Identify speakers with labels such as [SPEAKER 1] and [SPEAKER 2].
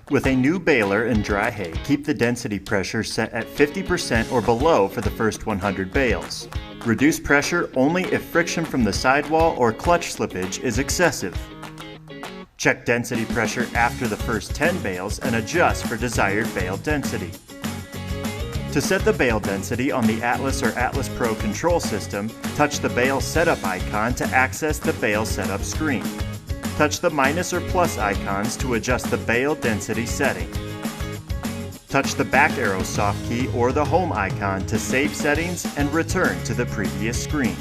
[SPEAKER 1] With a new baler and dry hay, keep the density pressure set at 50% or below for the first 100 bales. Reduce pressure only if friction from the sidewall or clutch slippage is excessive. Check density pressure after the first 10 bales and adjust for desired bale density. To set the bale density on the Atlas or Atlas Pro control system, touch the bale setup icon to access the bale setup screen. Touch the minus or plus icons to adjust the bale density setting. Touch the back arrow soft key or the home icon to save settings and return to the previous screen.